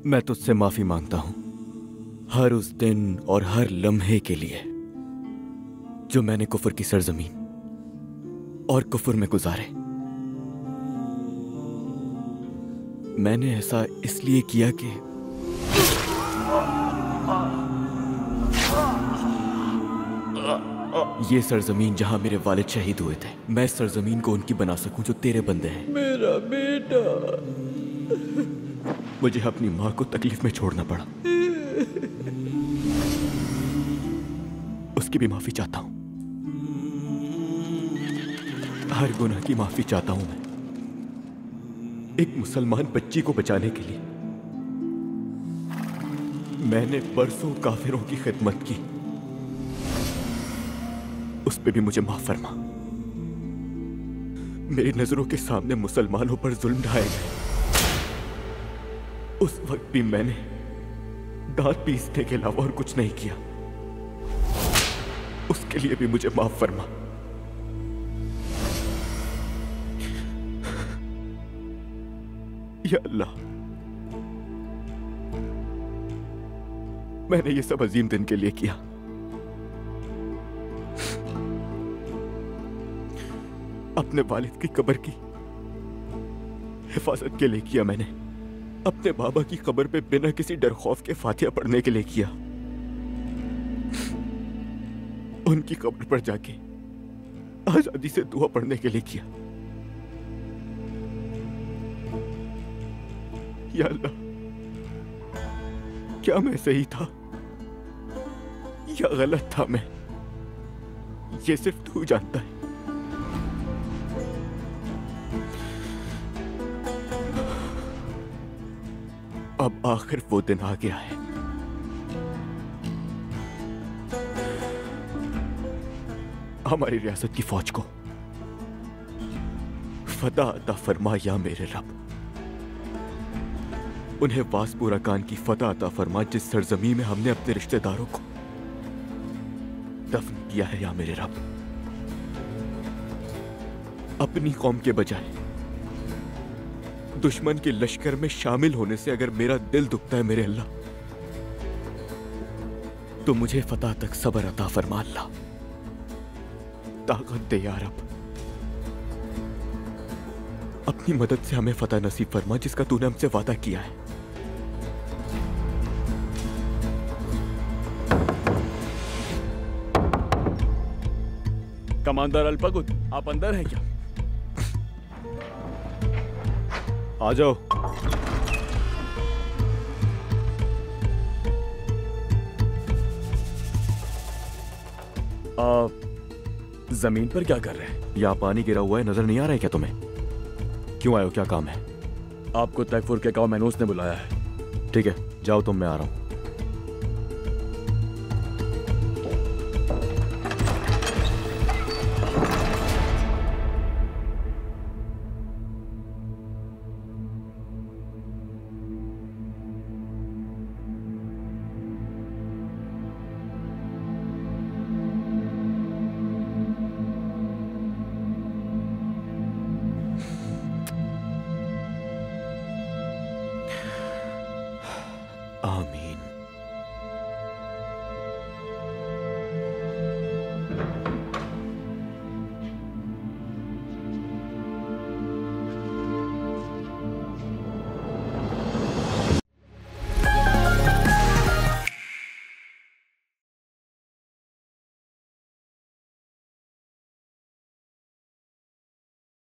मैं तुझसे माफी मांगता हूं हर उस दिन और हर लम्हे के लिए जो मैंने कुफर की सरजमीन और कुफर में गुजारे। मैंने ऐसा इसलिए किया कि ये सरजमीन जहां मेरे वालिद शहीद हुए थे, मैं इस सरजमीन को उनकी बना सकूं जो तेरे बंदे हैं। मेरा बेटा। मुझे अपनी मां को तकलीफ में छोड़ना पड़ा, उसकी भी माफी चाहता हूं। हर गुनाह की माफी चाहता हूं मैं, एक मुसलमान बच्ची को बचाने के लिए। मैंने बरसों काफिरों की खिदमत की, उस पे भी मुझे माफ फरमा। मेरी नजरों के सामने मुसलमानों पर जुल्म ढाए गए, उस वक्त भी मैंने दांत पीसने के अलावा और कुछ नहीं किया। उसके लिए भी मुझे माफ फरमा। या अल्लाह, मैंने ये सब अजीम दिन के लिए किया। अपने वालिद की कब्र की हिफाजत के लिए किया। मैंने अपने बाबा की कब्र पे बिना किसी डर खौफ के फातिहा पढ़ने के लिए किया। उनकी कब्र पर जाके आजादी से दुआ पढ़ने के लिए किया। या अल्लाह, क्या मैं सही था या गलत था? मैं ये सिर्फ तू जानता है। अब आखिर वो दिन आ गया है। हमारी रियासत की फौज को फतह अता फरमा या मेरे रब। उन्हें वासपुरा कान की फतह अता फरमा जिस सरजमी में हमने अपने रिश्तेदारों को दफन किया है या मेरे रब। अपनी कौम के बजाय दुश्मन के लश्कर में शामिल होने से अगर मेरा दिल दुखता है मेरे अल्लाह, तो मुझे फतह तक सब्र अता फरमा अल्लाह। ताकत दे या रब, अपनी मदद से हमें फतह नसीब फरमा जिसका तूने हमसे वादा किया है। कमांडर अल्पगुद, आप अंदर हैं क्या? आ जाओ। जमीन पर क्या कर रहे हैं? यहाँ पानी गिरा हुआ है, नजर नहीं आ रहा है क्या तुम्हें? क्यों आए हो, क्या काम है? आपको तैफुर के गांव मैनूस ने बुलाया है। ठीक है, जाओ तुम, मैं आ रहा हूं। आमीन।